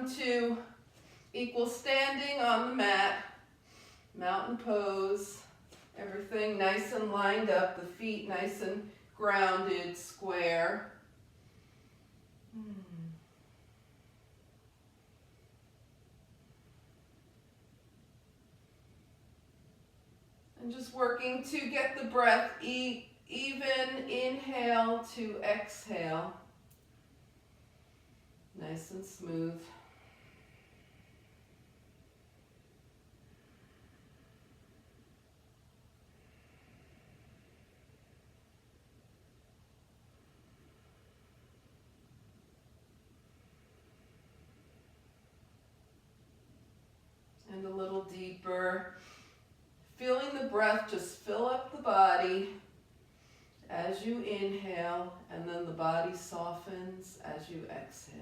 come to equal standing on the mat, mountain pose. Everything nice and lined up, the feet nice and grounded, square. And just working to get the breath even, inhale to exhale. Nice and smooth. And a little deeper. Feeling the breath just fill up the body as you inhale, and then the body softens as you exhale.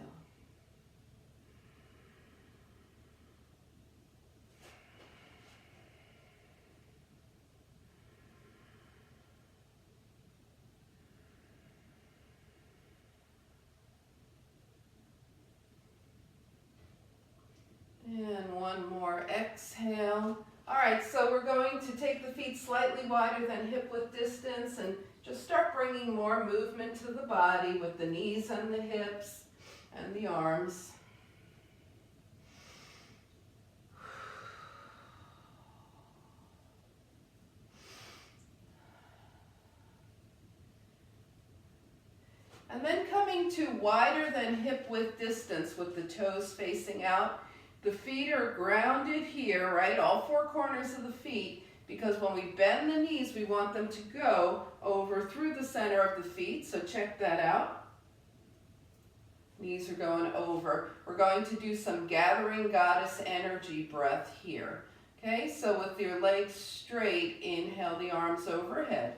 And one more exhale. All right, so we're going to take the feet slightly wider than hip width distance and just start bringing more movement to the body with the knees and the hips and the arms. And then coming to wider than hip width distance with the toes facing out. The feet are grounded here, right? All four corners of the feet, because when we bend the knees, we want them to go over through the center of the feet. So check that out. Knees are going over. We're going to do some gathering goddess energy breath here. Okay, so with your legs straight, inhale the arms overhead.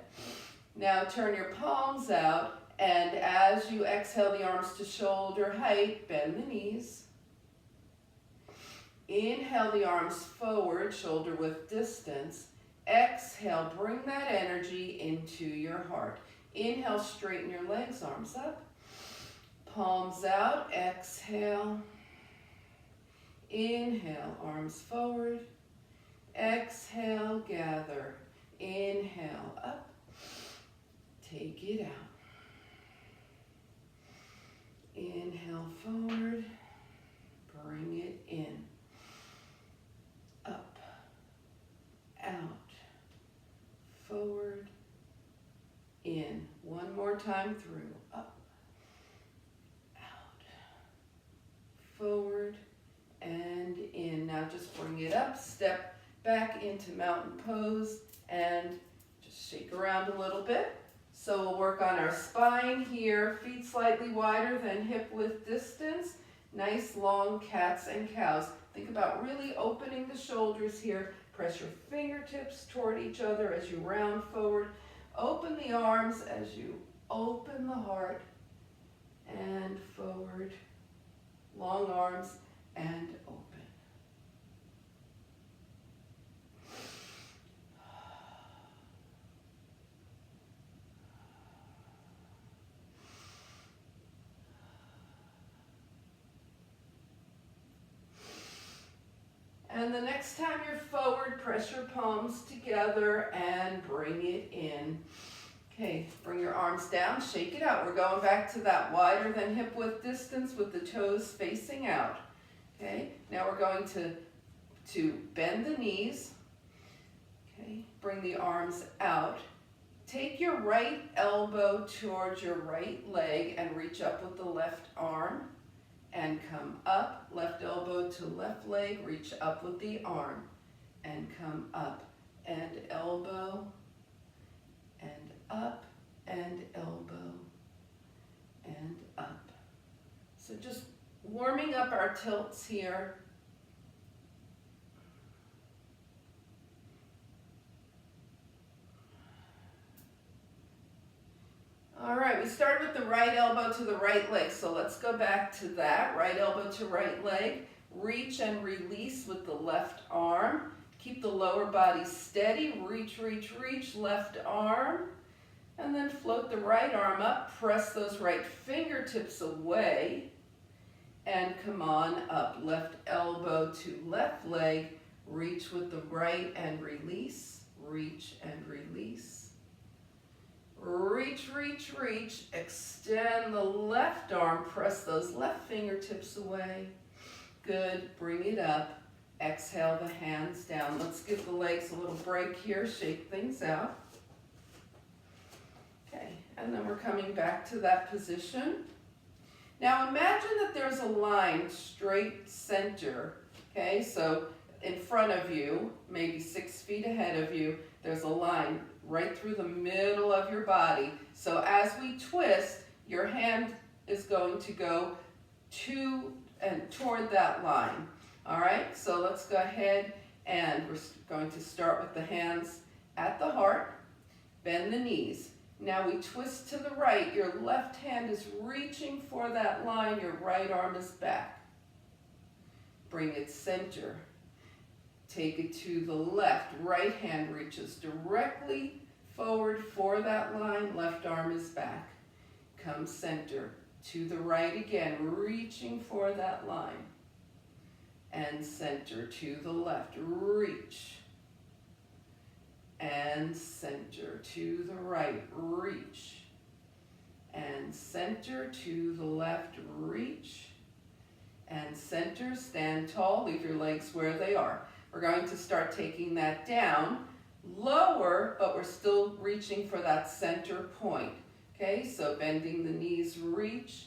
Now turn your palms out, and as you exhale the arms to shoulder height, bend the knees. Inhale the arms forward, shoulder width distance. Exhale, bring that energy into your heart. Inhale, straighten your legs, arms up. Palms out, exhale. Inhale, arms forward. Exhale, gather. Inhale, up. Take it out. Inhale, forward. Bring it in. Up, out, forward, in. One more time through. Up, out, forward, and in. Now just bring it up, step back into mountain pose, and just shake around a little bit. So we'll work on our spine here, feet slightly wider than hip width distance. Nice long cats and cows. Think about really opening the shoulders here. Press your fingertips toward each other as you round forward. Open the arms as you open the heart and forward. Long arms and open. And the next time you're forward, press your palms together and bring it in. Okay, bring your arms down, shake it out. We're going back to that wider than hip width distance with the toes facing out. Okay, now we're going to bend the knees. Okay, bring the arms out. Take your right elbow towards your right leg and reach up with the left arm. And come up, left elbow to left leg, reach up with the arm, and come up, and elbow, and up, and elbow, and up. So just warming up our tilts here. All right, we started with the right elbow to the right leg, so let's go back to that. Right elbow to right leg. Reach and release with the left arm. Keep the lower body steady. Reach, reach, reach, left arm. And then float the right arm up. Press those right fingertips away. and come on up. Left elbow to left leg, reach with the right and release, reach and release. Reach, reach, reach, extend the left arm, press those left fingertips away. Good, bring it up. Exhale the hands down. Let's give the legs a little break here, shake things out. Okay, and then we're coming back to that position. Now imagine that there's a line straight center, okay? So in front of you, maybe 6 feet ahead of you, there's a line right through the middle of your body. So as we twist, your hand is going to go to and toward that line. All right, so let's go ahead and we're going to start with the hands at the heart, bend the knees. Now we twist to the right, your left hand is reaching for that line, your right arm is back. Bring it center. Take it to the left, right hand reaches directly forward for that line, left arm is back. Come center. To the right again, reaching for that line. And center to the left, reach. And center to the right, reach. And center to the left, reach. And center, stand tall, leave your legs where they are. We're going to start taking that down, lower, but we're still reaching for that center point. Okay, so bending the knees, reach.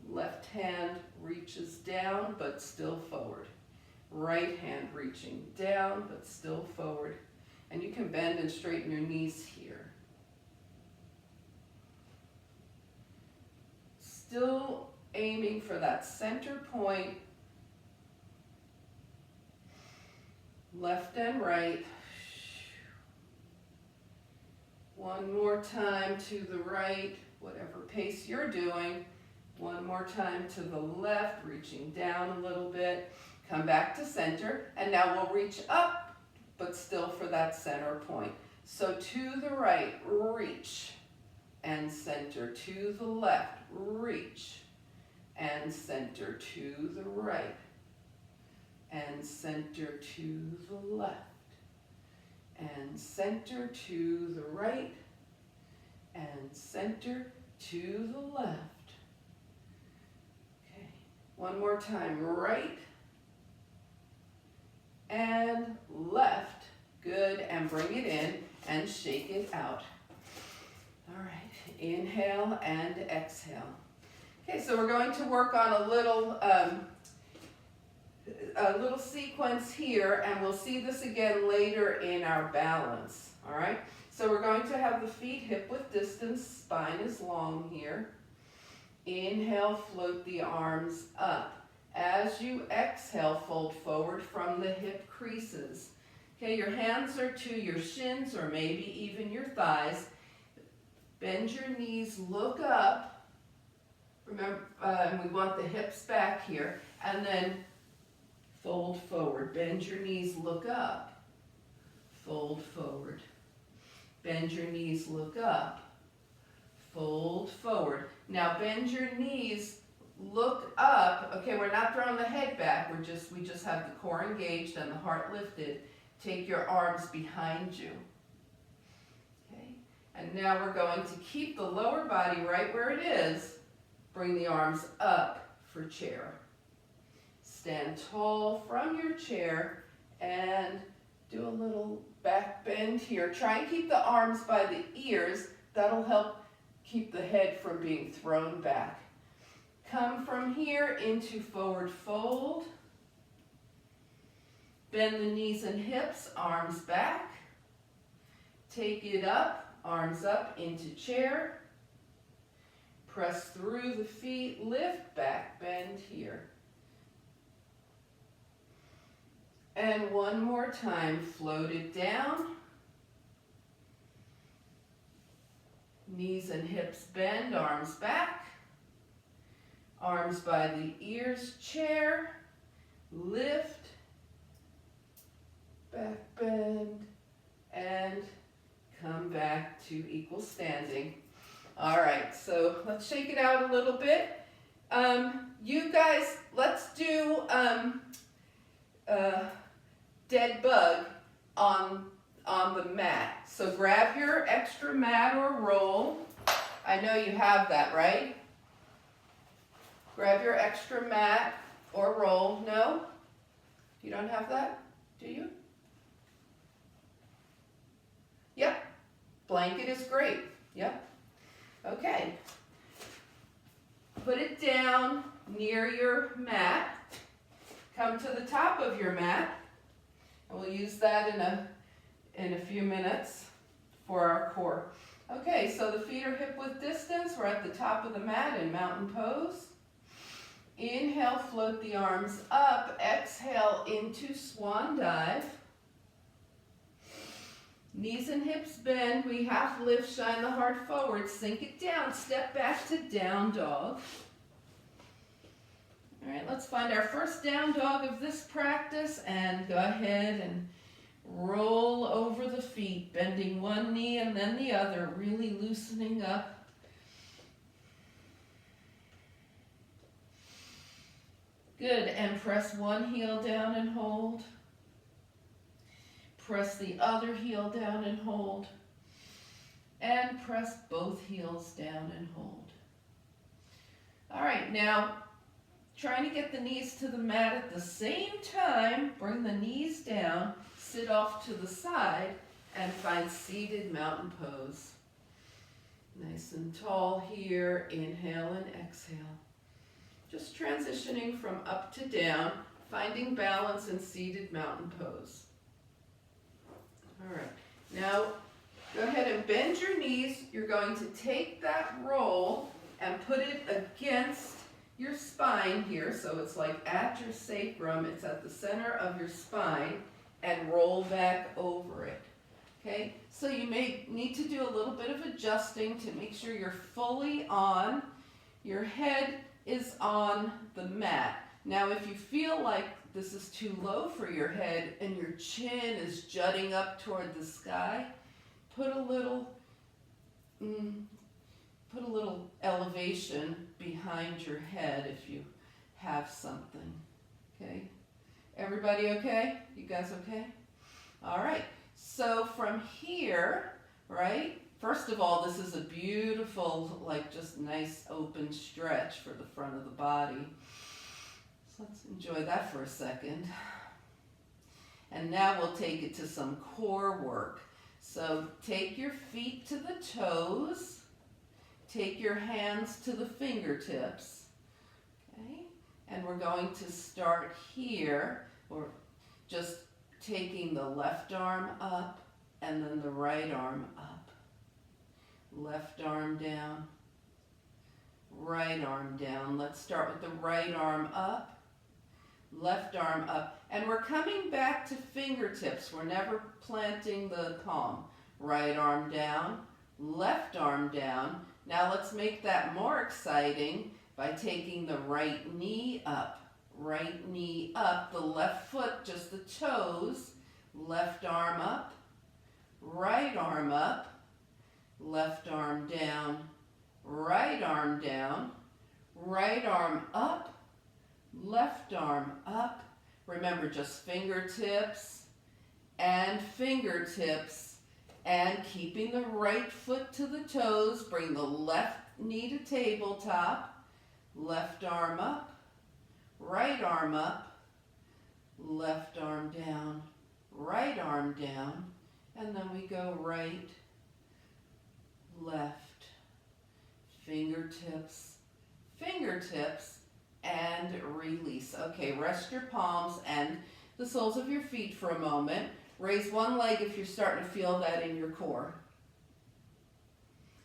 Left hand reaches down, but still forward. Right hand reaching down, but still forward. And you can bend and straighten your knees here. Still aiming for that center point. Left and right. One more time to the right, whatever pace you're doing. One more time to the left, reaching down a little bit. Come back to center, and now we'll reach up, but still for that center point. So to the right, reach, and center. To the left, reach, and center. To the right, and center to the left. And center to the right, and center to the left. Okay, one more time, right and left. Good, and bring it in and shake it out. All right, inhale and exhale. Okay, so we're going to work on a little sequence here, and we'll see this again later in our balance, all right? So we're going to have the feet hip width distance, spine is long here. Inhale, float the arms up. As you exhale, fold forward from the hip creases. Okay, your hands are to your shins or maybe even your thighs. Bend your knees, look up. Remember, we want the hips back here, and then fold forward. Bend your knees, look up. Fold forward. Bend your knees, look up. Fold forward. Now bend your knees, look up. Okay, we're not throwing the head back. We just have the core engaged and the heart lifted. Take your arms behind you. Okay, and now we're going to keep the lower body right where it is. Bring the arms up for chair. Stand tall from your chair and do a little back bend here. Try and keep the arms by the ears. That'll help keep the head from being thrown back. Come from here into forward fold. Bend the knees and hips, arms back. Take it up, arms up into chair. Press through the feet, lift, back bend here. And one more time, float it down. Knees and hips bend, arms back. Arms by the ears, chair. Lift, back bend, and come back to equal standing. All right, so let's shake it out a little bit. You guys, let's do dead bug on the mat. So grab your extra mat or roll. I know you have that, right? Grab your extra mat or roll. No? You don't have that? Do you? Yep. Blanket is great. Yep. Okay. Put it down near your mat. Come to the top of your mat. And we'll use that in a few minutes for our core. Okay, so the feet are hip width distance. We're at the top of the mat in mountain pose. Inhale, float the arms up. Exhale into swan dive. Knees and hips bend. We half lift, shine the heart forward. Sink it down. Step back to down dog. All right, let's find our first down dog of this practice and go ahead and roll over the feet, bending one knee and then the other, really loosening up. Good, and press one heel down and hold. Press the other heel down and hold. And press both heels down and hold. All right, now trying to get the knees to the mat at the same time. Bring the knees down, sit off to the side, and find seated mountain pose. Nice and tall here. Inhale and exhale. Just transitioning from up to down, finding balance in seated mountain pose. All right, now go ahead and bend your knees. You're going to take that roll and put it against your spine here, so it's like at your sacrum, it's at the center of your spine, and roll back over it. Okay, so you may need to do a little bit of adjusting to make sure you're fully on. Your head is on the mat. Now if you feel like this is too low for your head and your chin is jutting up toward the sky, put a little elevation behind your head if you have something. Okay? Everybody okay? You guys okay? All right. So from here, right? First of all, this is a beautiful, like just nice open stretch for the front of the body. So let's enjoy that for a second. And now we'll take it to some core work. So take your feet to the toes. Take your hands to the fingertips. Okay? And we're going to start here. We're just taking the left arm up and then the right arm up. Left arm down, right arm down. Let's start with the right arm up, left arm up. And we're coming back to fingertips. We're never planting the palm. Right arm down, left arm down. Now let's make that more exciting by taking the right knee up. Right knee up, the left foot, just the toes. Left arm up, right arm up. Left arm down, right arm down, right arm up, left arm up. Remember, just fingertips and keeping the right foot to the toes. Bring the left knee to tabletop, left arm up, right arm up, left arm down, right arm down, and then we go right, left, fingertips, and release. Okay, rest your palms and the soles of your feet for a moment. Raise one leg if you're starting to feel that in your core.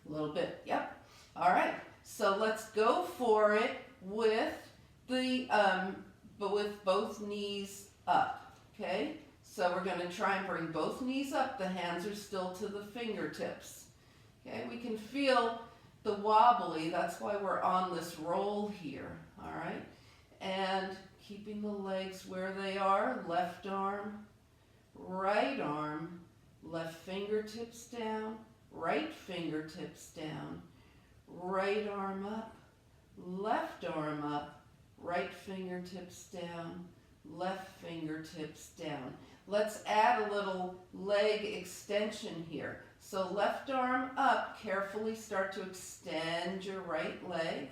A little bit, yep. All right, so let's go for it with with both knees up, okay? So we're gonna try and bring both knees up. The hands are still to the fingertips. Okay, we can feel the wobbly, that's why we're on this roll here, all right? And keeping the legs where they are, left arm, left fingertips down, right fingertips down, right arm up, left arm up, right fingertips down, left fingertips down. Let's add a little leg extension here. So left arm up, carefully start to extend your right leg.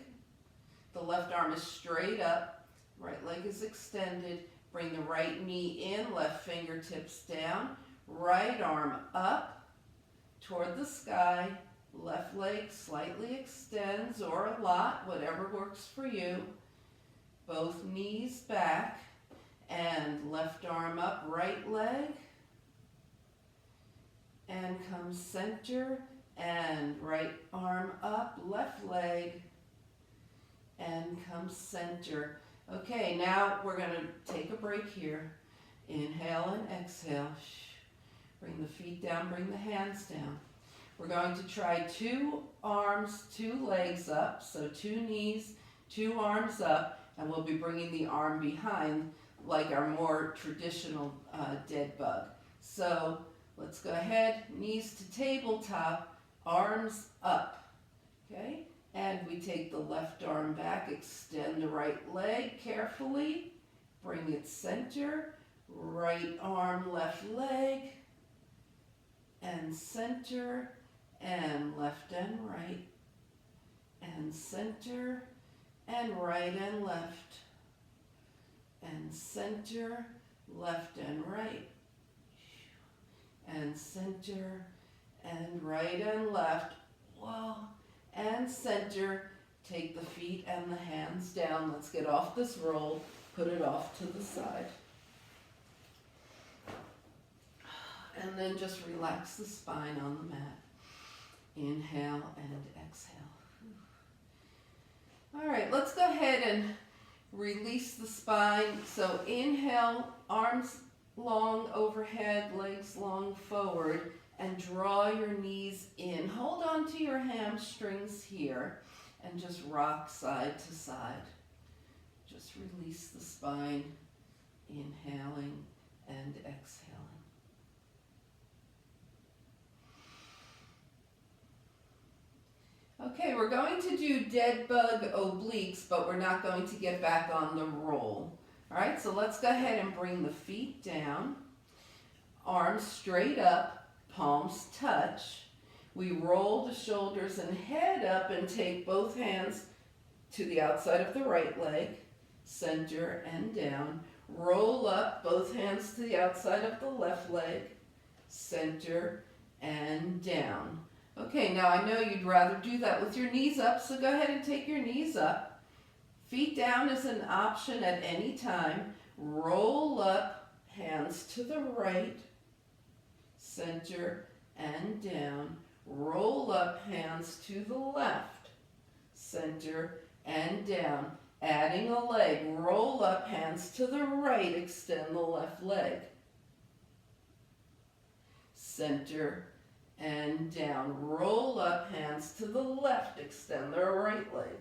The left arm is straight up, right leg is extended. Bring the right knee in, left fingertips down, right arm up toward the sky, left leg slightly extends or a lot, whatever works for you. Both knees back and left arm up, right leg, and come center and right arm up, left leg, and come center. Okay, now we're going to take a break here. Inhale and exhale. Bring the feet down, bring the hands down. We're going to try 2 arms, 2 legs up, so 2 knees, 2 arms up, and we'll be bringing the arm behind like our more traditional dead bug. So let's go ahead, knees to tabletop, arms up, okay? And we take the left arm back, extend the right leg carefully, bring it center, right arm, left leg, and center, and left and right, and center, and right and left, and center, left and right, and center, and right and left. Whoa. And center, take the feet and the hands down. Let's get off this roll, put it off to the side. And then just relax the spine on the mat. Inhale and exhale. All right, let's go ahead and release the spine. So inhale, arms long overhead, legs long forward. And draw your knees in. Hold on to your hamstrings here and just rock side to side. Just release the spine, inhaling and exhaling. Okay, we're going to do dead bug obliques, but we're not going to get back on the roll. All right, so let's go ahead and bring the feet down, arms straight up, palms touch. We roll the shoulders and head up and take both hands to the outside of the right leg, center and down. Roll up, both hands to the outside of the left leg, center and down. Okay, now I know you'd rather do that with your knees up, so go ahead and take your knees up. Feet down is an option at any time. Roll up, hands to the right, center and down. Roll up, hands to the left, center and down. Adding a leg, roll up, hands to the right, extend the left leg, center and down. Roll up, hands to the left, extend the right leg,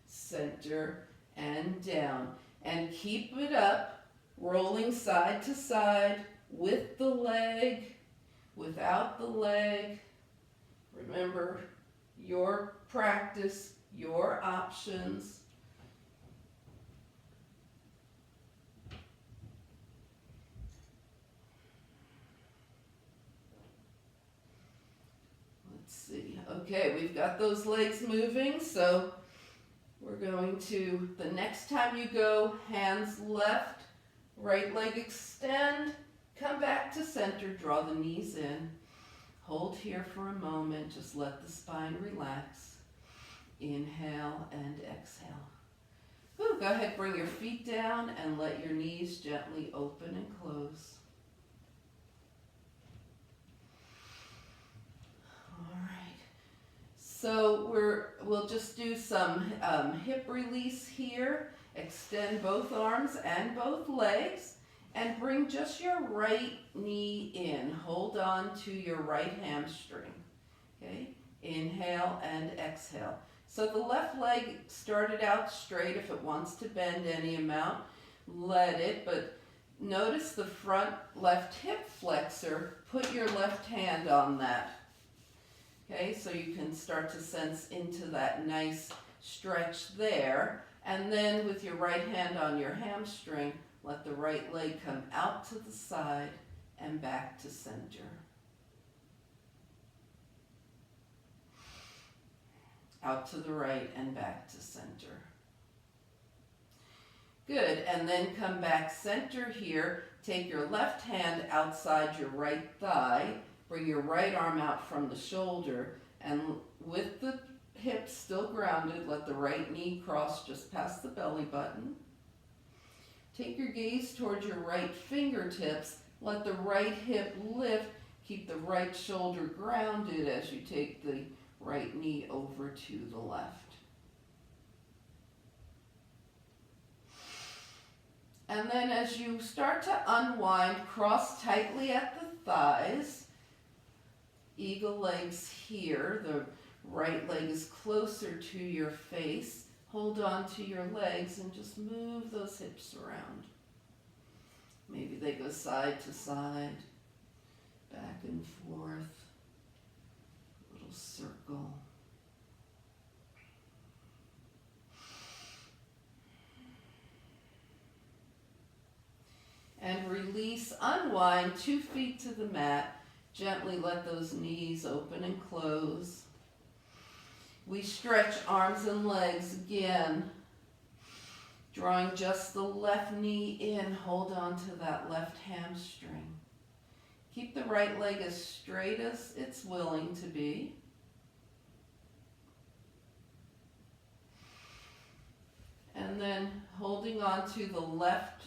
center and down. And keep it up, rolling side to side, with the leg, without the leg. Remember, your practice, your options. Let's see. Okay, we've got those legs moving, so we're going to, the next time you go, hands left, right leg extend, come back to center, draw the knees in. Hold here for a moment, just let the spine relax. Inhale and exhale. Ooh, go ahead, bring your feet down and let your knees gently open and close. All right. So we'll just do some hip release here. Extend both arms and both legs. And bring just your right knee in. Hold on to your right hamstring. Okay? Inhale and exhale. So the left leg started out straight. If it wants to bend any amount, let it. But notice the front left hip flexor. Put your left hand on that. Okay? So you can start to sense into that nice stretch there. And then with your right hand on your hamstring, let the right leg come out to the side and back to center. Out to the right and back to center. Good, and then come back center here. Take your left hand outside your right thigh. Bring your right arm out from the shoulder, and with the hips still grounded, let the right knee cross just past the belly button. Take your gaze towards your right fingertips. Let the right hip lift. Keep the right shoulder grounded as you take the right knee over to the left. And then as you start to unwind, cross tightly at the thighs. Eagle legs here. The right leg is closer to your face. Hold on to your legs and just move those hips around. Maybe they go side to side, back and forth, little circle. And release, unwind, 2 feet to the mat. Gently let those knees open and close. We stretch arms and legs again. Drawing just the left knee in, hold on to that left hamstring. Keep the right leg as straight as it's willing to be. And then holding on to the left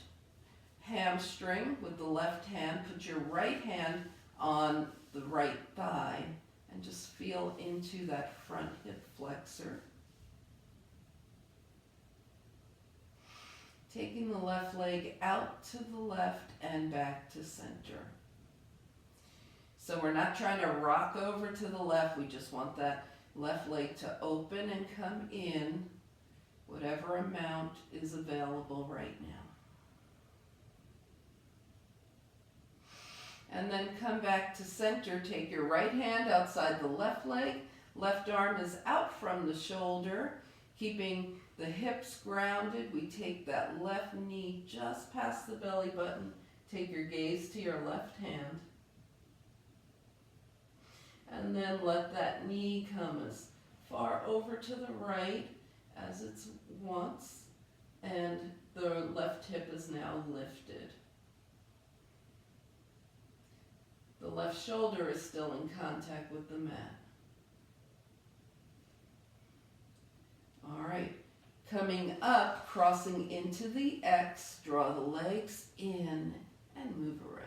hamstring with the left hand, put your right hand on the right thigh and just feel into that front hip flexor. Taking the left leg out to the left and back to center. So we're not trying to rock over to the left, we just want that left leg to open and come in, whatever amount is available right now. And then come back to center. Take your right hand outside the left leg. Left arm is out from the shoulder. Keeping the hips grounded, we take that left knee just past the belly button. Take your gaze to your left hand. And then let that knee come as far over to the right as it wants. And the left hip is now lifted. The left shoulder is still in contact with the mat. All right, coming up, crossing into the X, draw the legs in and move around.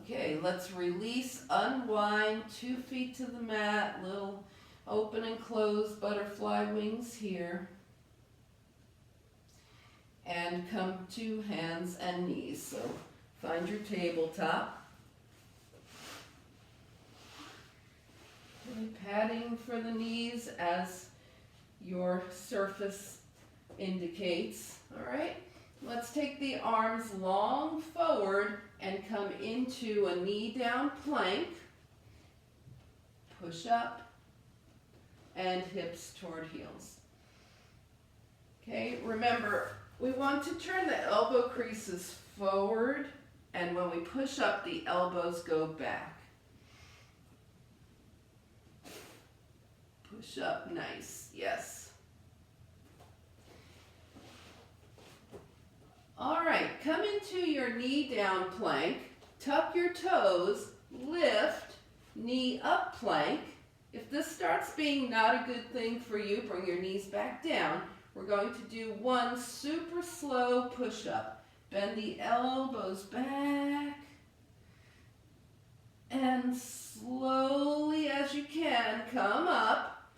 Okay, let's release, unwind, 2 feet to the mat, little open and close butterfly wings here. And come to hands and knees. So find your tabletop. Okay, padding for the knees as your surface indicates. All right, let's take the arms long forward and come into a knee down plank. Push up and hips toward heels. Okay, remember, we want to turn the elbow creases forward, and when we push up, the elbows go back. Push up, nice, yes. All right, come into your knee down plank, tuck your toes, lift, knee up plank. If this starts being not a good thing for you, bring your knees back down. We're going to do one super slow push-up. Bend the elbows back. And slowly as you can, come up.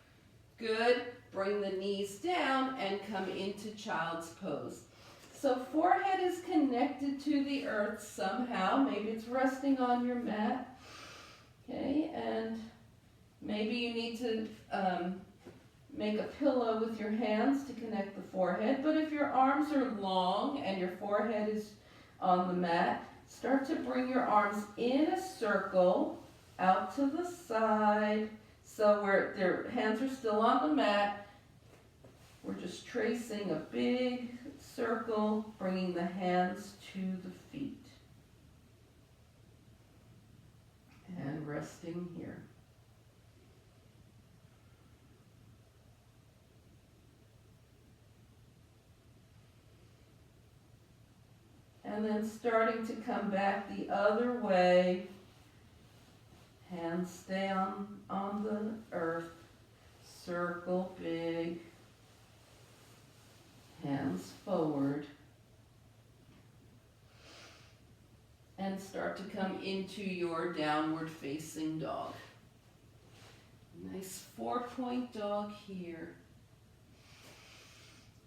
Good. Bring the knees down and come into child's pose. So forehead is connected to the earth somehow. Maybe it's resting on your mat. Okay, and maybe you need to make a pillow with your hands to connect the forehead, but if your arms are long and your forehead is on the mat, start to bring your arms in a circle out to the side. So where their hands are still on the mat, we're just tracing a big circle, bringing the hands to the feet. And resting here. And then starting to come back the other way. Hands stay on the earth. Circle big. Hands forward. And start to come into your downward facing dog. Nice 4-point dog here.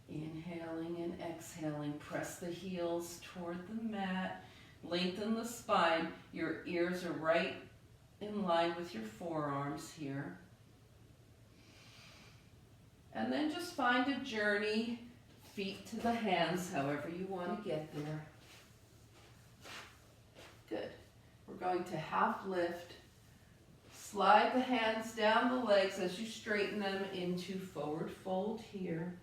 Inhaling and exhaling, press the heels toward the mat, lengthen the spine. Your ears are right in line with your forearms here. And then just find a journey, feet to the hands, however you want to get there. Good. We're going to half lift. Slide the hands down the legs as you straighten them into forward fold here.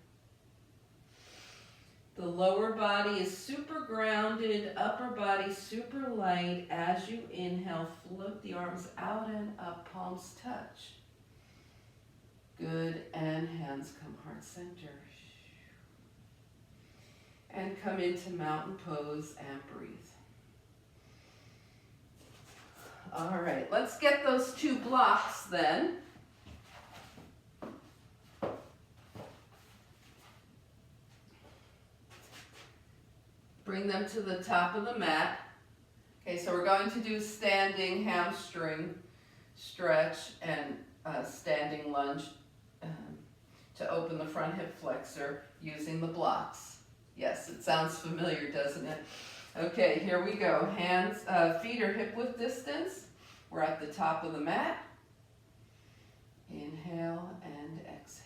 The lower body is super grounded, upper body super light. As you inhale, float the arms out and up, palms touch. Good, and hands come heart center. And come into mountain pose and breathe. All right, let's get those 2 blocks then. Bring them to the top of the mat. Okay, so we're going to do standing hamstring stretch and standing lunge to open the front hip flexor using the blocks. Yes, it sounds familiar, doesn't it? Okay, here we go. Hands, feet are hip width distance. We're at the top of the mat. Inhale and exhale.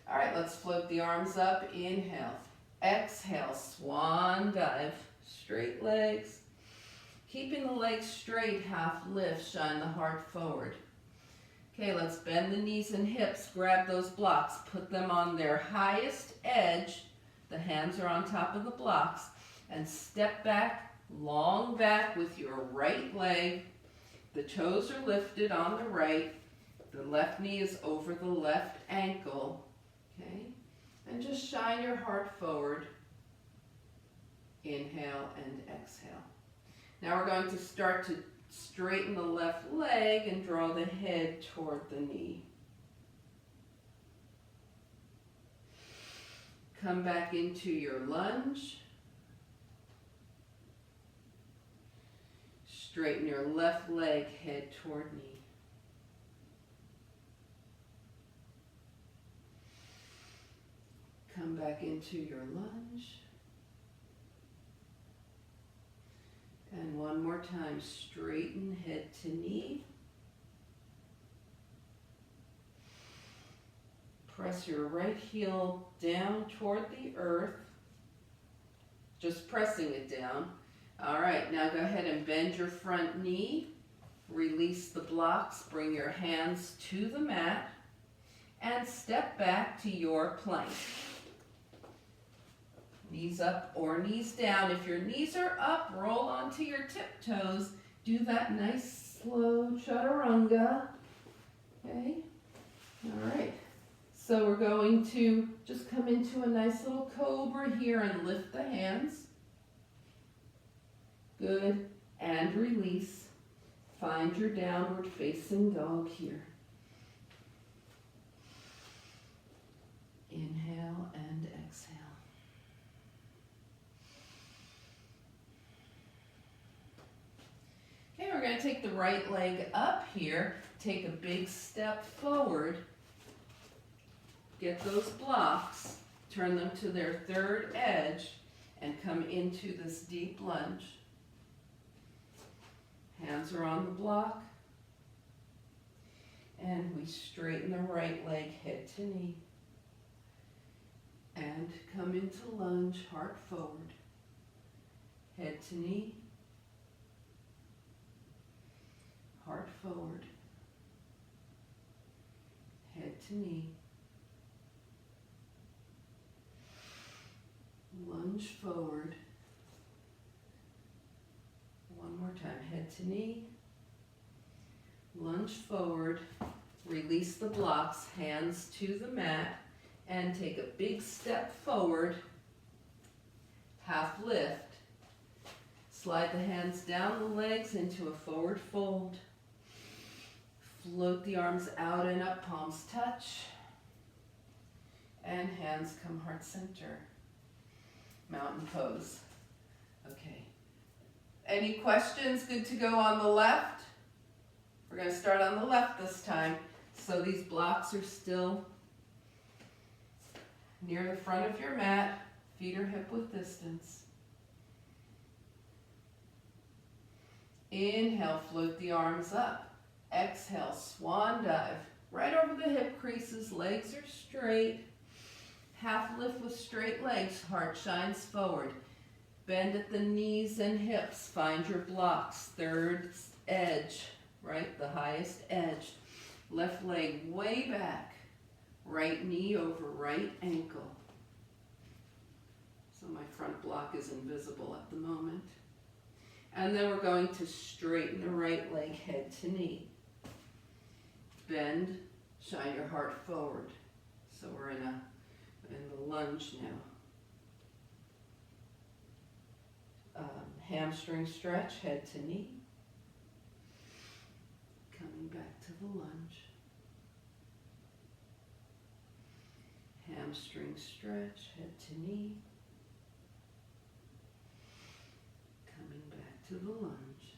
All right, let's float the arms up. Inhale. Exhale, swan dive, straight legs. Keeping the legs straight, half lift, shine the heart forward. Okay, let's bend the knees and hips, grab those blocks, put them on their highest edge. The hands are on top of the blocks, and step back, long back with your right leg. The toes are lifted on the right. The left knee is over the left ankle. Okay? And just shine your heart forward. Inhale and exhale. Now we're going to start to straighten the left leg and draw the head toward the knee. Come back into your lunge. Straighten your left leg, head toward knee. Come back into your lunge. And one more time, straighten head to knee. Press your right heel down toward the earth. Just pressing it down. All right, now go ahead and bend your front knee. Release the blocks. Bring your hands to the mat. And step back to your plank. Knees up or knees down. If your knees are up, roll onto your tiptoes. Do that nice slow chaturanga. Okay? All right. So we're going to just come into a nice little cobra here and lift the hands. Good. And release. Find your downward facing dog here. Inhale and exhale. Okay, we're going to take the right leg up here. Take a big step forward. Get those blocks. Turn them to their third edge and come into this deep lunge. Hands are on the block. And we straighten the right leg, head to knee. And come into lunge, heart forward. Head to knee. Heart forward. Head to knee. Lunge forward. One more time, head to knee. Lunge forward. Release the blocks, hands to the mat, and take a big step forward. Half lift. Slide the hands down the legs into a forward fold. Float the arms out and up, palms touch. And hands come heart center. Mountain pose. Okay. Any questions? Good to go on the left? We're going to start on the left this time. So these blocks are still near the front of your mat. Feet are hip width distance. Inhale, float the arms up. Exhale, swan dive. Right over the hip creases, legs are straight. Half lift with straight legs, heart shines forward. Bend at the knees and hips, find your blocks. Third edge, right, the highest edge. Left leg way back. Right knee over right ankle. So my front block is invisible at the moment. And then we're going to straighten the right leg, head to knee. Bend, shine your heart forward. So we're in the lunge now. Hamstring stretch, head to knee. Coming back to the lunge. Hamstring stretch, head to knee. Coming back to the lunge.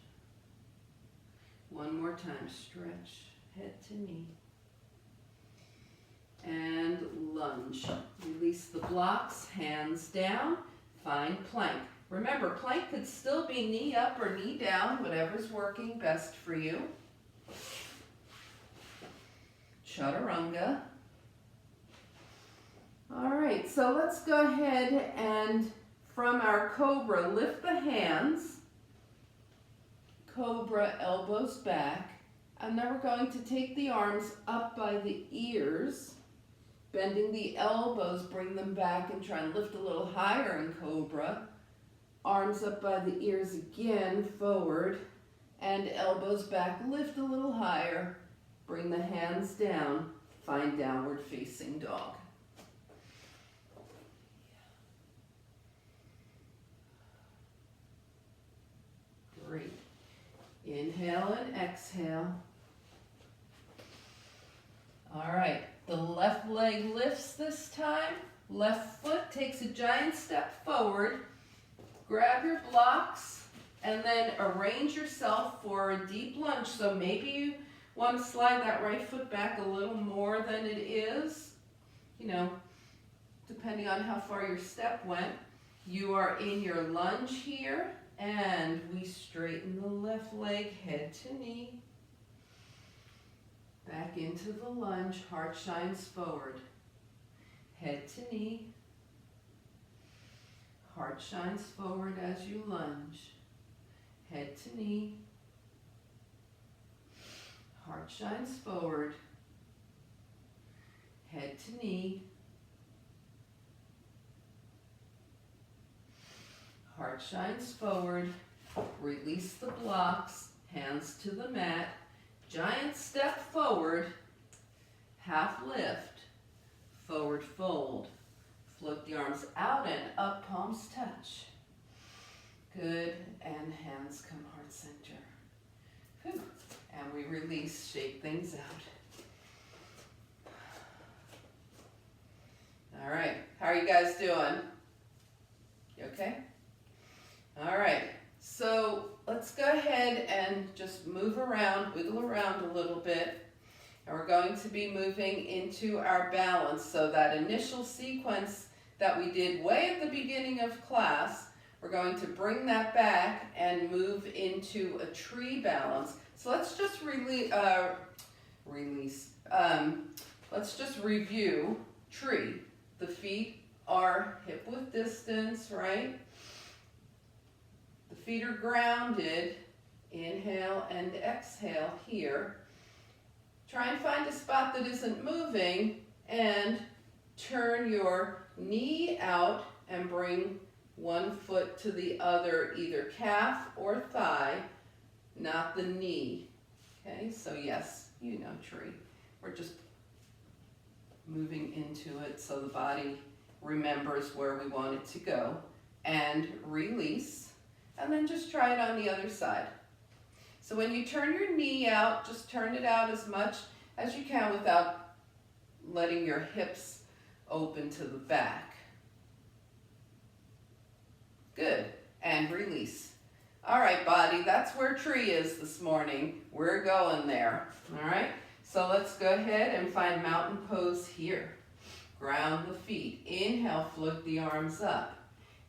One more time, stretch, head to knee. And lunge. Release the blocks, hands down, find plank. Remember, plank could still be knee up or knee down, whatever's working best for you. Chaturanga. All right, so let's go ahead and from our cobra, lift the hands. Cobra, elbows back. And then we're going to take the arms up by the ears, bending the elbows, bring them back and try and lift a little higher in cobra. Arms up by the ears again, forward, and elbows back, lift a little higher. Bring the hands down, find downward facing dog. Great. Inhale and exhale. All right, the left leg lifts this time. Left foot takes a giant step forward. Grab your blocks and then arrange yourself for a deep lunge. So maybe you want to slide that right foot back a little more than it is, you know, depending on how far your step went. You are in your lunge here, and we straighten the left leg, head to knee. Back into the lunge, heart shines forward. Head to knee. Heart shines forward as you lunge. Head to knee. Heart shines forward. Head to knee. Heart shines forward. Release the blocks. Hands to the mat. Giant step forward. Half lift. Forward fold. Float the arms out and up, palms touch. Good, and hands come heart center. Whew. And we release, shake things out. All right, how are you guys doing? You okay? All right, so let's go ahead and just move around, wiggle around a little bit. And we're going to be moving into our balance. So that initial sequence that we did way at the beginning of class, we're going to bring that back and move into a tree balance. So let's just release. Let's just review tree. The feet are hip width distance, right? The feet are grounded. Inhale and exhale here. Try and find a spot that isn't moving and turn your knee out and bring one foot to the other, either calf or thigh, not the knee. Okay, so yes, you know tree. We're just moving into it so the body remembers where we want it to go. And release, and then just try it on the other side. So when you turn your knee out, just turn it out as much as you can without letting your hips open to the back. Good, and release. All right, body, that's where tree is this morning. We're going there, all right? So let's go ahead and find mountain pose here. Ground the feet. Inhale, float the arms up.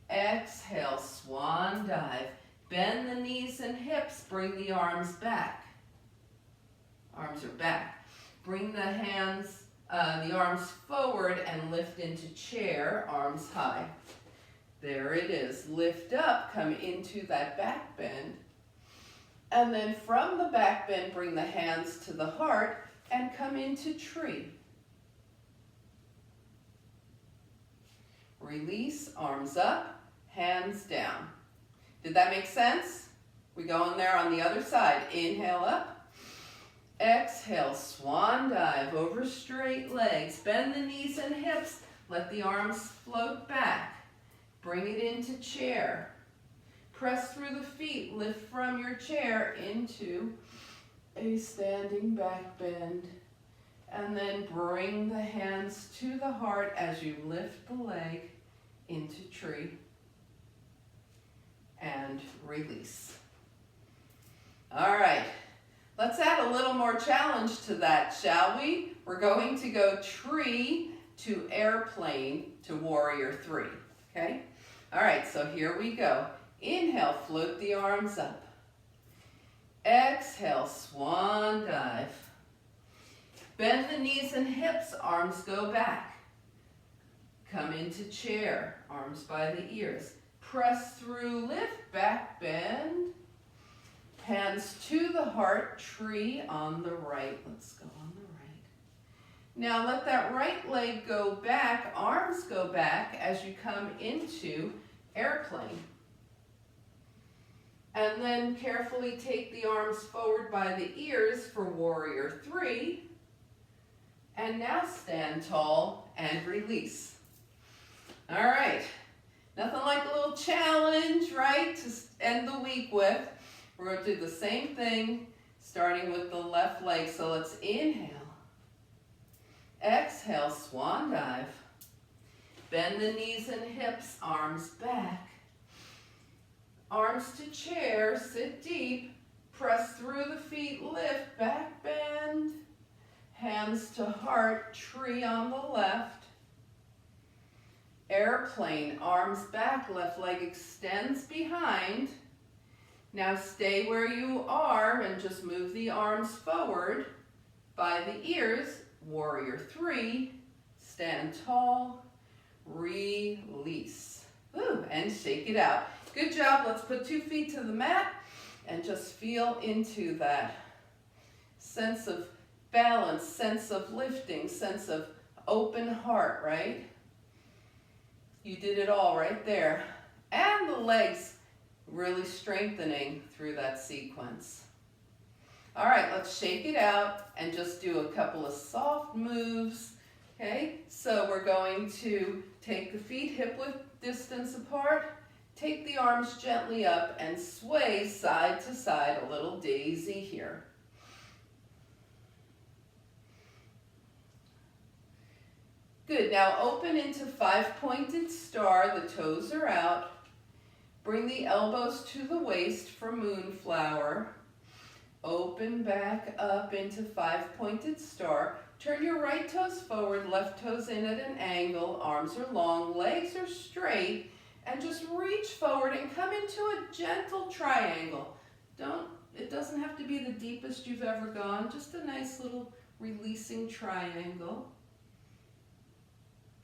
Exhale, swan dive. Bend the knees and hips, bring the arms back. Arms are back. Bring the hands, the arms forward and lift into chair, arms high. There it is. Lift up, come into that back bend. And then from the back bend, bring the hands to the heart and come into tree. Release, arms up, hands down. Did that make sense? We go in there on the other side. Inhale up. Exhale, swan dive over straight legs. Bend the knees and hips. Let the arms float back. Bring it into chair. Press through the feet. Lift from your chair into a standing back bend. And then bring the hands to the heart as you lift the leg into tree. And release. All right, let's add a little more challenge to that, shall we? We're going to go tree to airplane to warrior three, okay? All right, so here we go. Inhale, float the arms up. Exhale, swan dive. Bend the knees and hips, arms go back. Come into chair, arms by the ears. Press through, lift, back bend. Hands to the heart, tree on the right. Let's go on the right. Now let that right leg go back, arms go back as you come into airplane. And then carefully take the arms forward by the ears for warrior three. And now stand tall and release. All right. Nothing like a little challenge, right, to end the week with. We're going to do the same thing, starting with the left leg. So let's inhale. Exhale, swan dive. Bend the knees and hips, arms back. Arms to chair, sit deep. Press through the feet, lift, back bend. Hands to heart, tree on the left. Airplane, arms back, left leg extends behind. Now stay where you are and just move the arms forward by the ears. Warrior three, stand tall, release. Ooh, and shake it out. Good job. Let's put 2 feet to the mat and just feel into that sense of balance, sense of lifting, sense of open heart, right? You did it all right there. And the legs really strengthening through that sequence. All right, let's shake it out and just do a couple of soft moves. Okay, so we're going to take the feet hip width distance apart, take the arms gently up and sway side to side, a little daisy here. Good, now open into 5-pointed star, the toes are out. Bring the elbows to the waist for moonflower. Open back up into 5-pointed star. Turn your right toes forward, left toes in at an angle. Arms are long, legs are straight. And just reach forward and come into a gentle triangle. It doesn't have to be the deepest you've ever gone, just a nice little releasing triangle.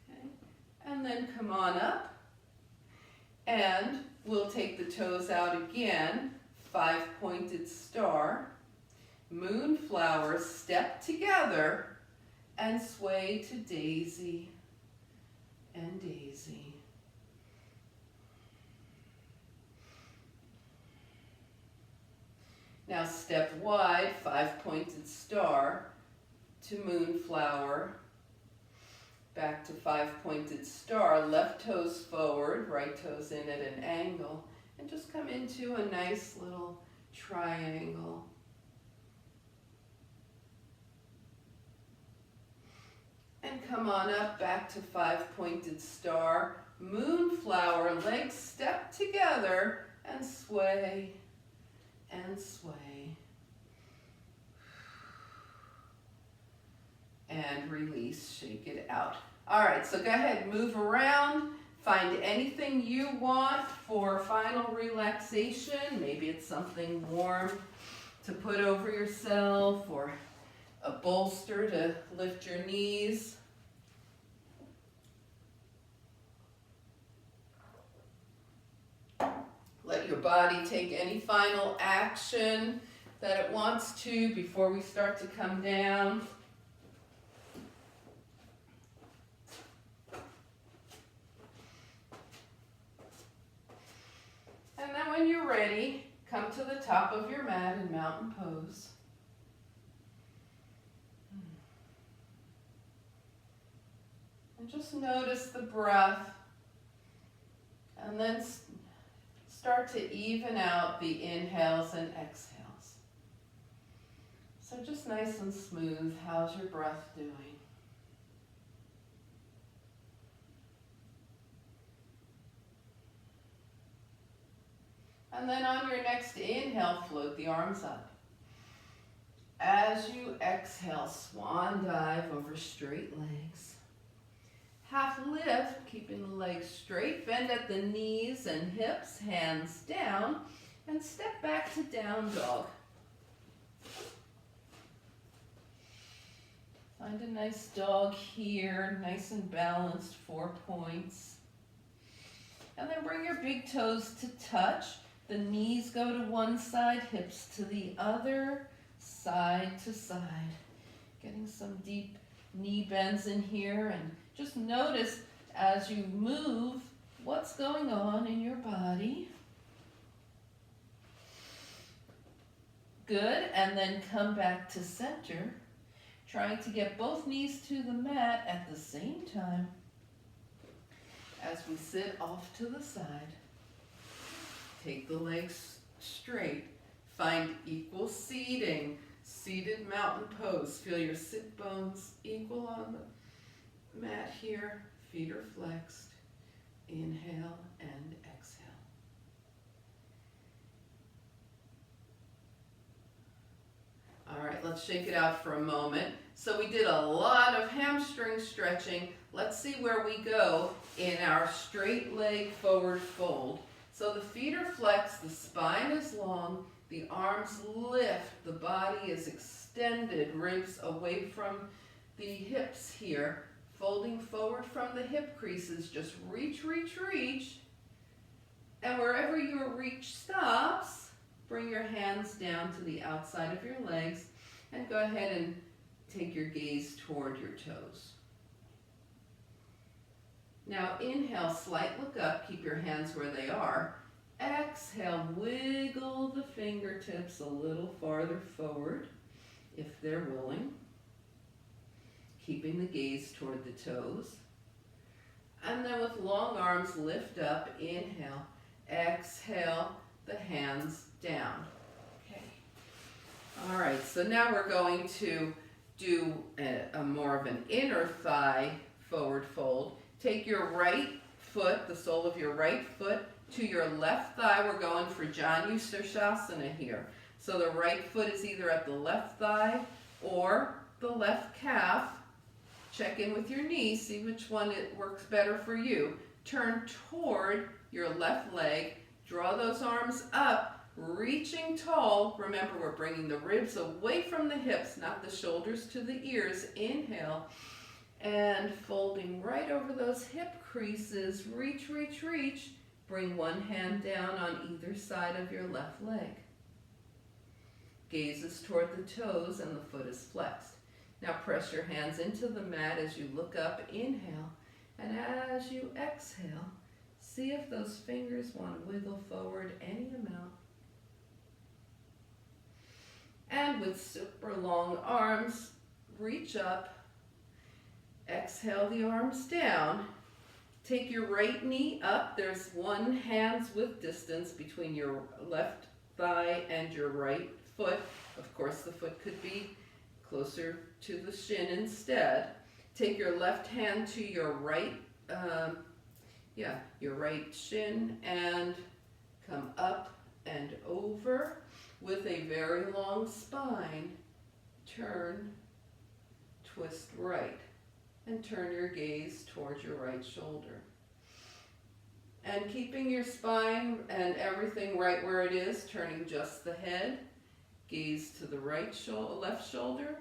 Okay. And then come on up, and we'll take the toes out again, 5-pointed star, moonflower, step together, and sway to daisy and daisy. Now step wide, 5-pointed star, to moonflower, back to 5-pointed star, left toes forward, right toes in at an angle, and just come into a nice little triangle. And come on up, back to 5-pointed star, moonflower, legs step together, and sway, and sway. And release, shake it out. All right, so go ahead, move around, find anything you want for final relaxation. Maybe it's something warm to put over yourself, or a bolster to lift your knees. Let your body take any final action that it wants to before we start to come down. And then when you're ready, come to the top of your mat in mountain pose. And just notice the breath, and then start to even out the inhales and exhales. So just nice and smooth. How's your breath doing? And then on your next inhale, float the arms up. As you exhale, swan dive over straight legs. Half lift, keeping the legs straight, bend at the knees and hips, hands down, and step back to down dog. Find a nice dog here, nice and balanced, 4 points. And then bring your big toes to touch. The knees go to one side, hips to the other, side to side. Getting some deep knee bends in here, and just notice as you move what's going on in your body. Good, and then come back to center, trying to get both knees to the mat at the same time as we sit off to the side. Take the legs straight, find equal seating, seated mountain pose. Feel your sit bones equal on the mat here, feet are flexed. Inhale and exhale. All right, let's shake it out for a moment. So we did a lot of hamstring stretching. Let's see where we go in our straight leg forward fold. So the feet are flexed, the spine is long, the arms lift, the body is extended, ribs away from the hips here, folding forward from the hip creases. Just reach, reach, reach. And wherever your reach stops, bring your hands down to the outside of your legs and go ahead and take your gaze toward your toes. Now inhale, slight look up, keep your hands where they are. Exhale, wiggle the fingertips a little farther forward if they're willing. Keeping the gaze toward the toes. And then with long arms, lift up, inhale. Exhale, the hands down. Okay. All right, so now we're going to do a more of an inner thigh forward fold. Take your right foot, the sole of your right foot, to your left thigh. We're going for Janu Sirsasana here. So the right foot is either at the left thigh or the left calf. Check in with your knee, see which one it works better for you. Turn toward your left leg, draw those arms up, reaching tall. Remember, we're bringing the ribs away from the hips, not the shoulders to the ears. Inhale, and folding right over those hip creases. Reach, reach, reach. Bring one hand down on either side of your left leg. Gaze is toward the toes and the foot is flexed. Now press your hands into the mat as you look up. Inhale, and as you exhale, see if those fingers want to wiggle forward any amount. And with super long arms, reach up. Exhale the arms down. Take your right knee up. There's one hand's width distance between your left thigh and your right foot. Of course, the foot could be closer to the shin instead. Take your left hand to your right, your right shin, and come up and over with a very long spine. Turn, twist right, and turn your gaze towards your right shoulder. And keeping your spine and everything right where it is, turning just the head, gaze to the left shoulder,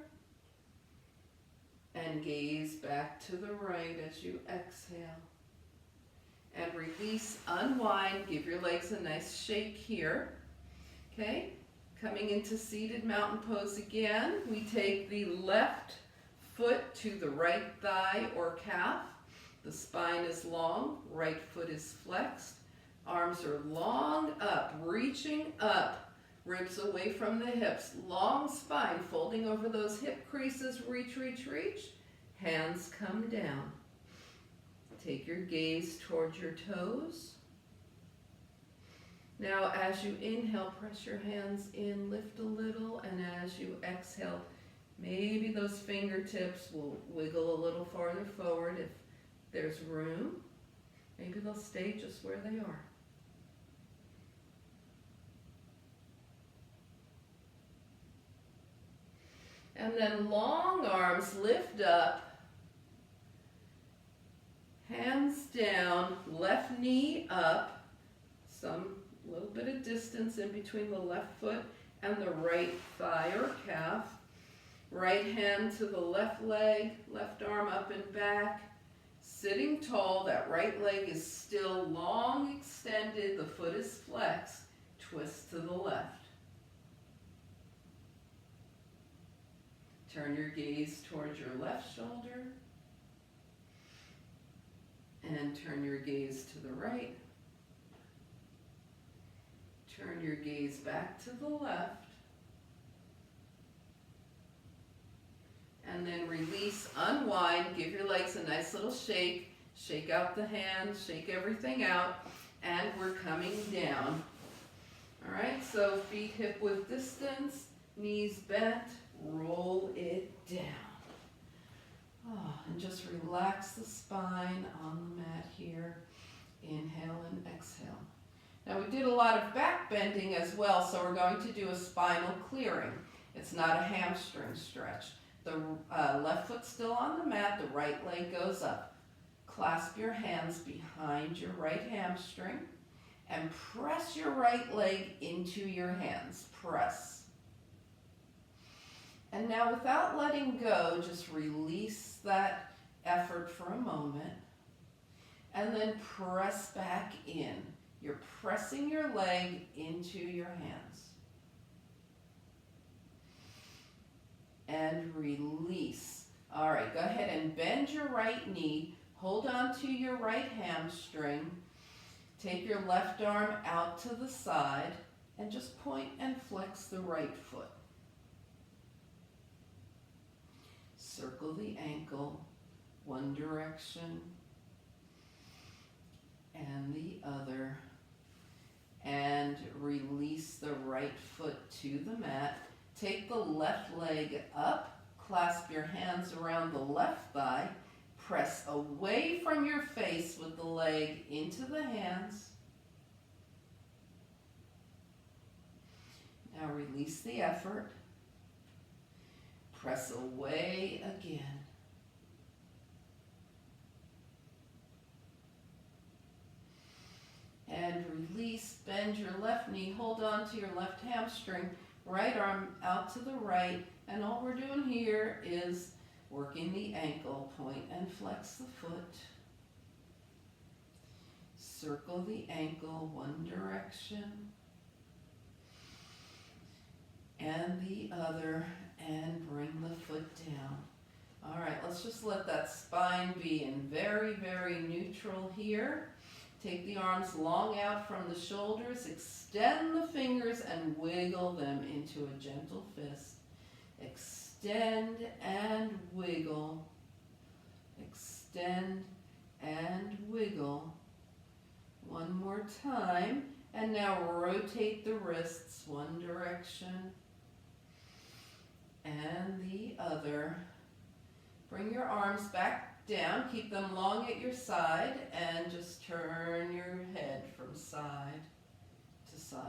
and gaze back to the right as you exhale. And release, unwind, give your legs a nice shake here. Okay, coming into seated mountain pose again. We take the left foot to the right thigh or calf. The spine is long, right foot is flexed. Arms are long up, reaching up. Ribs away from the hips. Long spine, folding over those hip creases. Reach, reach, reach. Hands come down. Take your gaze towards your toes. Now as you inhale, press your hands in, lift a little, and as you exhale, maybe those fingertips will wiggle a little farther forward if there's room. Maybe they'll stay just where they are. And then long arms lift up, hands down, left knee up, some little bit of distance in between the left foot and the right thigh or calf. Right hand to the left leg, left arm up and back. Sitting tall, that right leg is still long extended, the foot is flexed. Twist to the left. Turn your gaze towards your left shoulder. And turn your gaze to the right. Turn your gaze back to the left. And then release, unwind, give your legs a nice little shake. Shake out the hands, shake everything out. And we're coming down. All right, so feet hip width distance, knees bent, roll it down. Oh, and just relax the spine on the mat here. Inhale and exhale. Now we did a lot of back bending as well, so we're going to do a spinal clearing. It's not a hamstring stretch. The left foot still on the mat, the right leg goes up. Clasp your hands behind your right hamstring and press your right leg into your hands. Press. And now without letting go, just release that effort for a moment and then press back in. You're pressing your leg into your hands. And release. All right, go ahead and bend your right knee. Hold on to your right hamstring. Take your left arm out to the side and just point and flex the right foot. Circle the ankle, one direction and the other, and release the right foot to the mat. Take the left leg up, clasp your hands around the left thigh, press away from your face with the leg into the hands. Now release the effort. Press away again. And release. release, bend your left knee, hold on to your left hamstring, right arm out to the right, and all we're doing here is working the ankle, point and flex the foot. Circle the ankle one direction and the other, and bring the foot down. All right, let's just let that spine be in very, very neutral here. Take the arms long out from the shoulders, extend the fingers and wiggle them into a gentle fist. Extend and wiggle. Extend and wiggle. One more time. And now rotate the wrists one direction and the other. Bring your arms back down, keep them long at your side, and just turn your head from side to side.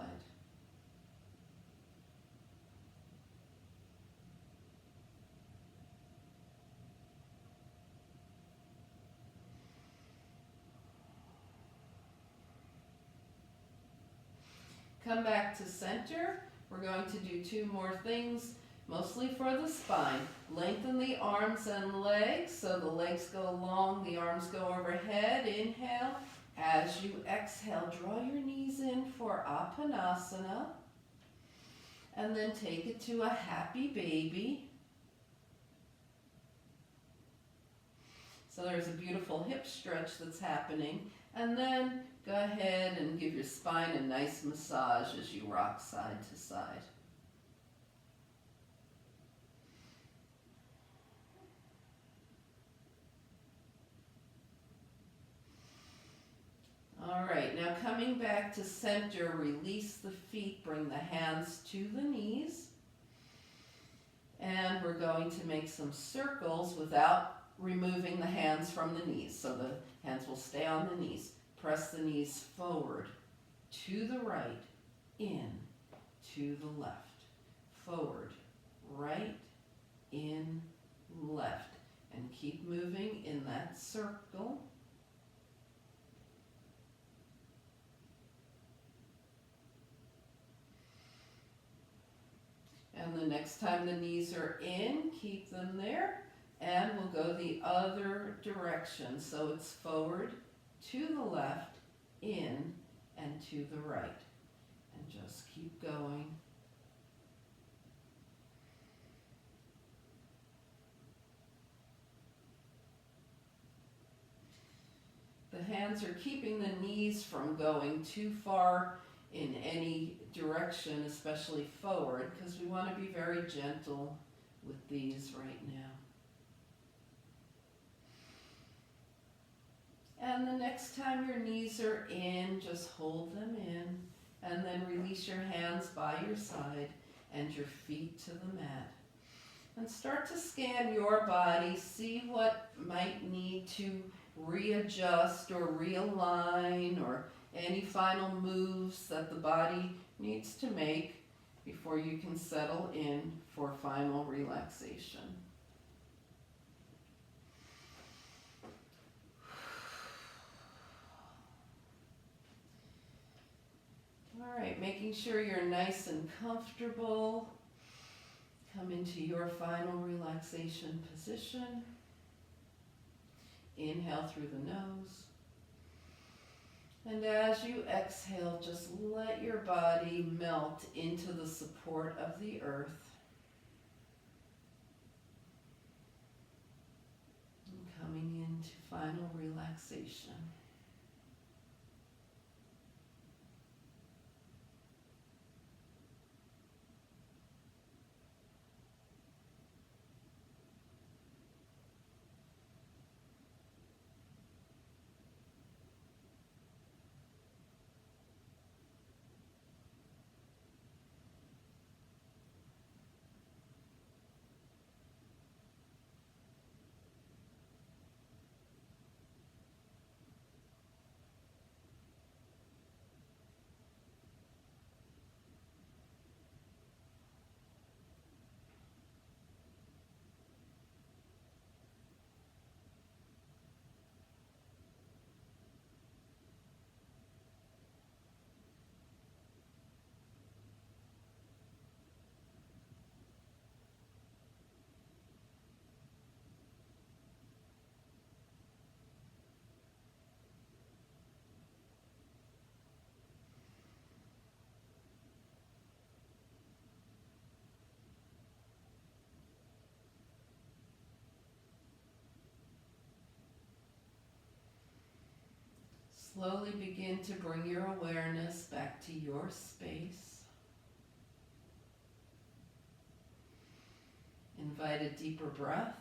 Come back to center. We're going to do two more things, mostly for the spine. Lengthen the arms and legs, so the legs go long, the arms go overhead. Inhale. As you exhale, draw your knees in for Apanasana. And then take it to a happy baby. So there's a beautiful hip stretch that's happening. And then go ahead and give your spine a nice massage as you rock side to side. All right, now coming back to center, release the feet, bring the hands to the knees. And we're going to make some circles without removing the hands from the knees. So the hands will stay on the knees. Press the knees forward, to the right, in, to the left. Forward, right, in, left. And keep moving in that circle. And the next time the knees are in, keep them there. And we'll go the other direction. So it's forward, to the left, in, and to the right. And just keep going. The hands are keeping the knees from going too far in any direction, especially forward, because we want to be very gentle with these right now. And the next time your knees are in, just hold them in, and then release your hands by your side and your feet to the mat. And start to scan your body, see what might need to readjust or realign, or any final moves that the body needs to make before you can settle in for final relaxation. All right, making sure you're nice and comfortable. Come into your final relaxation position. Inhale through the nose. And as you exhale, just let your body melt into the support of the earth. And coming into final relaxation. Slowly begin to bring your awareness back to your space. Invite a deeper breath.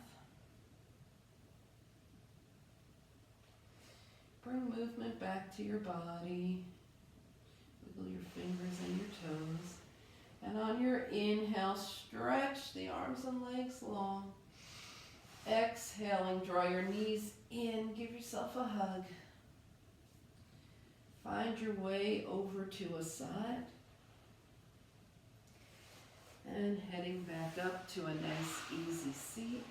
Bring movement back to your body. Wiggle your fingers and your toes. And on your inhale, stretch the arms and legs long. Exhaling, draw your knees in. Give yourself a hug. Find your way over to a side. And heading back up to a nice, easy seat.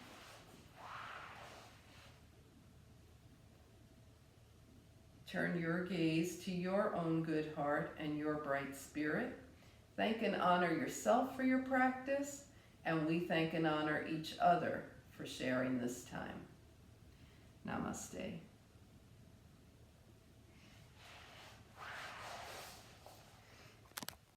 Turn your gaze to your own good heart and your bright spirit. Thank and honor yourself for your practice, and we thank and honor each other for sharing this time. Namaste.